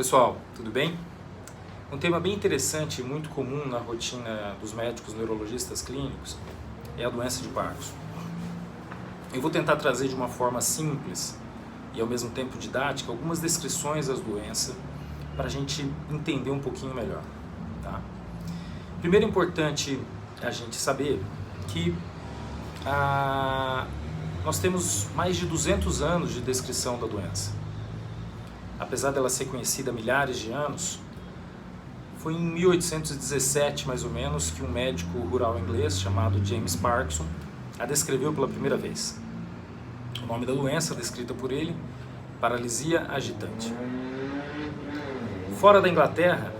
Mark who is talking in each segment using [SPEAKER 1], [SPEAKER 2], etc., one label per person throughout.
[SPEAKER 1] Pessoal, tudo bem? Um tema bem interessante e muito comum na rotina dos médicos neurologistas clínicos é a doença de Parkinson. Eu vou tentar trazer de uma forma simples e ao mesmo tempo didática algumas descrições das doenças para a gente entender um pouquinho melhor. Tá? Primeiro é importante a gente saber que nós temos mais de 200 anos de descrição da doença. Apesar dela ser conhecida há milhares de anos, foi em 1817, mais ou menos, que um médico rural inglês chamado James Parkinson a descreveu pela primeira vez. O nome da doença, descrita por ele, paralisia agitante. Fora da Inglaterra,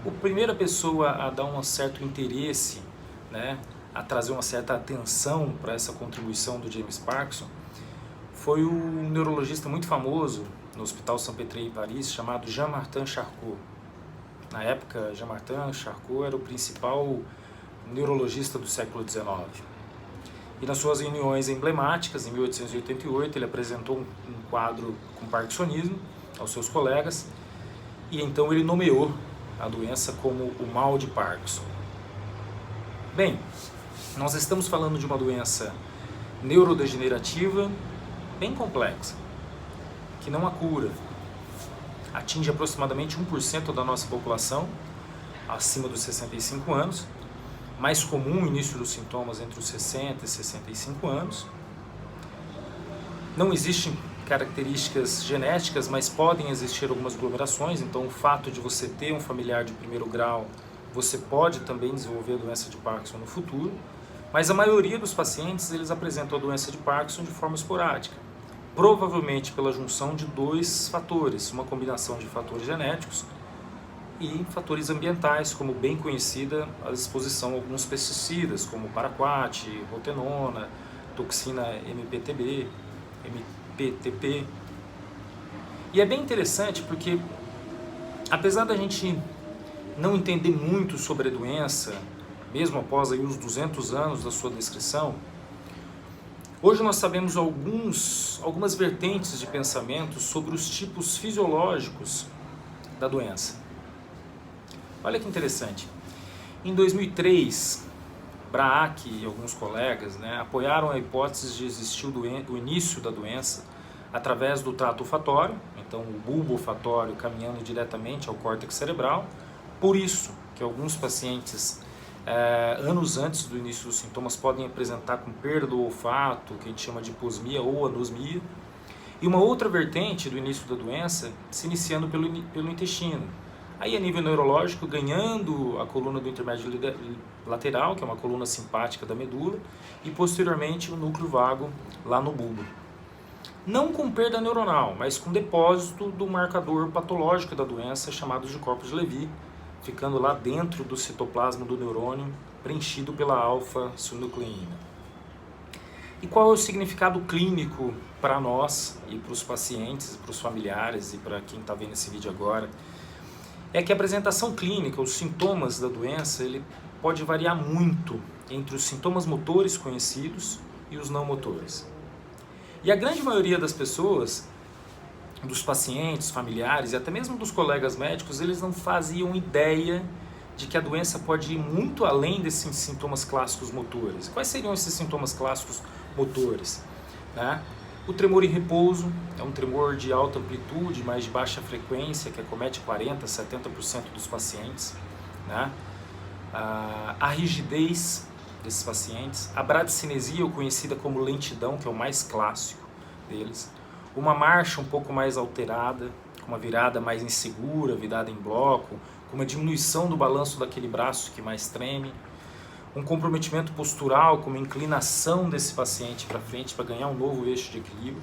[SPEAKER 1] a primeira pessoa a dar um certo interesse, a trazer uma certa atenção para essa contribuição do James Parkinson, foi um neurologista muito famoso no Hospital Saint-Pétri em Paris, chamado Jean-Martin Charcot. Na época, Jean-Martin Charcot era o principal neurologista do século XIX. E nas suas reuniões emblemáticas, em 1888, ele apresentou um quadro com parkinsonismo aos seus colegas, e então ele nomeou a doença como o mal de Parkinson. Bem, nós estamos falando de uma doença neurodegenerativa bem complexa, que não há cura. Atinge aproximadamente 1% da nossa população acima dos 65 anos, mais comum o início dos sintomas entre os 60 e 65 anos. Não existem características genéticas, mas podem existir algumas aglomerações, então o fato de você ter um familiar de primeiro grau, você pode também desenvolver a doença de Parkinson no futuro, mas a maioria dos pacientes eles apresentam a doença de Parkinson de forma esporádica, provavelmente pela junção de dois fatores, uma combinação de fatores genéticos e fatores ambientais, como bem conhecida a exposição a alguns pesticidas, como paraquat, rotenona, toxina MPTP. E é bem interessante porque, apesar da gente não entender muito sobre a doença, mesmo após aí os 200 anos da sua descrição, hoje nós sabemos algumas vertentes de pensamento sobre os tipos fisiológicos da doença. Olha que interessante. Em 2003, Braak e alguns colegas apoiaram a hipótese de existir o início da doença através do trato olfatório, então o bulbo olfatório caminhando diretamente ao córtex cerebral. Por isso que alguns pacientes anos antes do início dos sintomas podem apresentar com perda do olfato, que a gente chama de hiposmia ou anosmia, e uma outra vertente do início da doença se iniciando pelo intestino. Aí a nível neurológico, ganhando a coluna do intermédio lateral, que é uma coluna simpática da medula, e posteriormente o núcleo vago lá no bulbo. Não com perda neuronal, mas com depósito do marcador patológico da doença, chamado de corpos de Levy, ficando lá dentro do citoplasma do neurônio, preenchido pela alfa-sinucleína. E qual é o significado clínico para nós e para os pacientes, para os familiares e para quem está vendo esse vídeo agora? É que a apresentação clínica, os sintomas da doença, ele pode variar muito entre os sintomas motores conhecidos e os não motores. E a grande maioria das pessoas, dos pacientes, familiares e até mesmo dos colegas médicos, eles não faziam ideia de que a doença pode ir muito além desses sintomas clássicos motores. Quais seriam esses sintomas clássicos motores? O tremor em repouso é um tremor de alta amplitude, mas de baixa frequência, que acomete 40% a 70% dos pacientes. A rigidez desses pacientes, a bradicinesia, ou conhecida como lentidão, que é o mais clássico deles, uma marcha um pouco mais alterada, com uma virada mais insegura, virada em bloco, com uma diminuição do balanço daquele braço que mais treme, um comprometimento postural, com uma inclinação desse paciente para frente para ganhar um novo eixo de equilíbrio.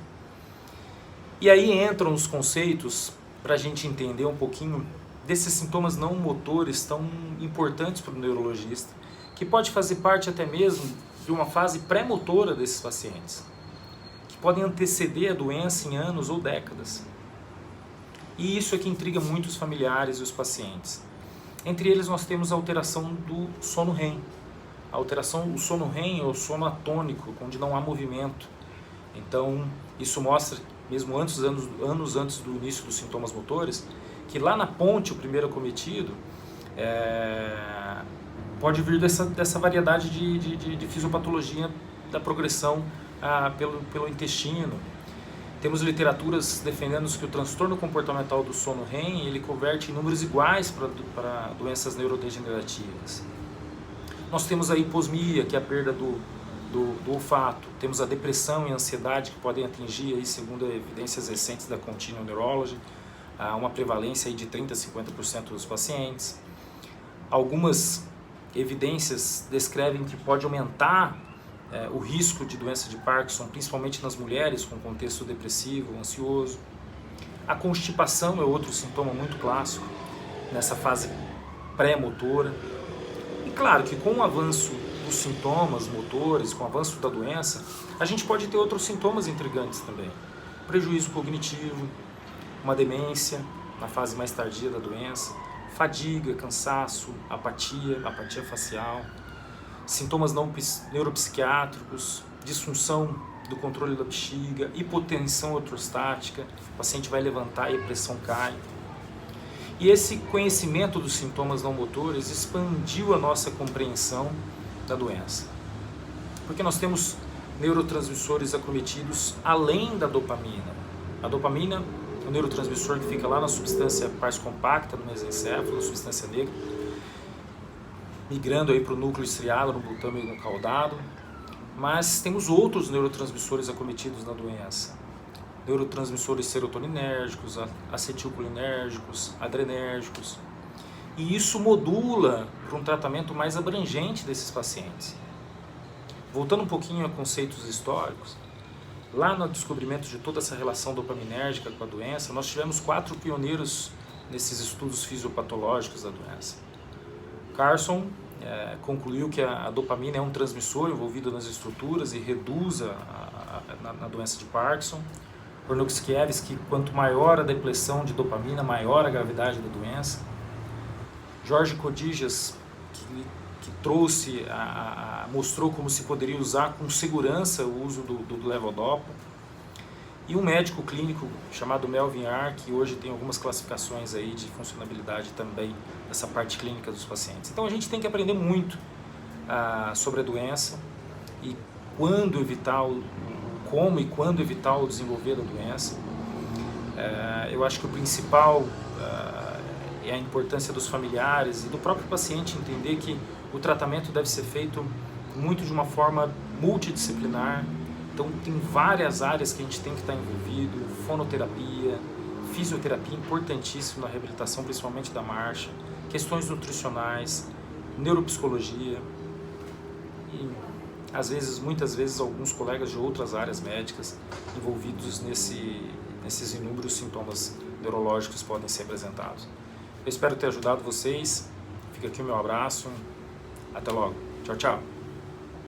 [SPEAKER 1] E aí entram os conceitos para a gente entender um pouquinho desses sintomas não motores tão importantes para o neurologista, que pode fazer parte até mesmo de uma fase pré-motora desses pacientes, que podem anteceder a doença em anos ou décadas. E isso é que intriga muito os familiares e os pacientes. Entre eles nós temos a alteração do sono REM. O sono REM é o sono atônico, onde não há movimento. Então, isso mostra, mesmo anos antes do início dos sintomas motores, que lá na ponte, o primeiro acometido, pode vir dessa variedade de fisiopatologia da progressão pelo intestino. Temos literaturas defendendo que o transtorno comportamental do sono REM, ele converte em números iguais para doenças neurodegenerativas. Nós temos a hiposmia, que é a perda do olfato. Temos a depressão e a ansiedade, que podem atingir, aí, segundo evidências recentes da Continuum Neurology, uma prevalência aí de 30% a 50% dos pacientes. Algumas evidências descrevem que pode aumentar o risco de doença de Parkinson, principalmente nas mulheres com contexto depressivo, ansioso. A constipação é outro sintoma muito clássico nessa fase pré-motora. E claro que com o avanço dos sintomas motores, com o avanço da doença, a gente pode ter outros sintomas intrigantes também. Prejuízo cognitivo, uma demência na fase mais tardia da doença, fadiga, cansaço, apatia facial, sintomas neuropsiquiátricos, disfunção do controle da bexiga, hipotensão ortostática, o paciente vai levantar e a pressão cai. E esse conhecimento dos sintomas não motores expandiu a nossa compreensão da doença. Porque nós temos neurotransmissores acometidos além da dopamina. A dopamina é um neurotransmissor que fica lá na substância pars compacta, no mesencéfalo, na substância negra, migrando aí para o núcleo estriado, no butâmico e no caudado. Mas temos outros neurotransmissores acometidos na doença. Neurotransmissores serotoninérgicos, acetilcolinérgicos, adrenérgicos. E isso modula para um tratamento mais abrangente desses pacientes. Voltando um pouquinho a conceitos históricos, lá no descobrimento de toda essa relação dopaminérgica com a doença, nós tivemos 4 pioneiros nesses estudos fisiopatológicos da doença. Carson concluiu que a dopamina é um transmissor envolvido nas estruturas e reduz na doença de Parkinson. Ornokskyevs, que quanto maior a depressão de dopamina, maior a gravidade da doença. Jorge Codijas, que trouxe, mostrou como se poderia usar com segurança o uso do levodopa. E um médico clínico chamado Melvin Ayre, que hoje tem algumas classificações aí de funcionabilidade também dessa parte clínica dos pacientes. Então a gente tem que aprender muito sobre a doença e quando evitar como e quando evitar o desenvolver da doença. Eu acho que o principal é a importância dos familiares e do próprio paciente entender que o tratamento deve ser feito muito de uma forma multidisciplinar. Então tem várias áreas que a gente tem que estar envolvido, fonoterapia, fisioterapia, importantíssimo na reabilitação, principalmente da marcha, questões nutricionais, neuropsicologia e muitas vezes alguns colegas de outras áreas médicas envolvidos nesses inúmeros sintomas neurológicos que podem ser apresentados. Eu espero ter ajudado vocês, fica aqui o meu abraço, até logo, tchau, tchau.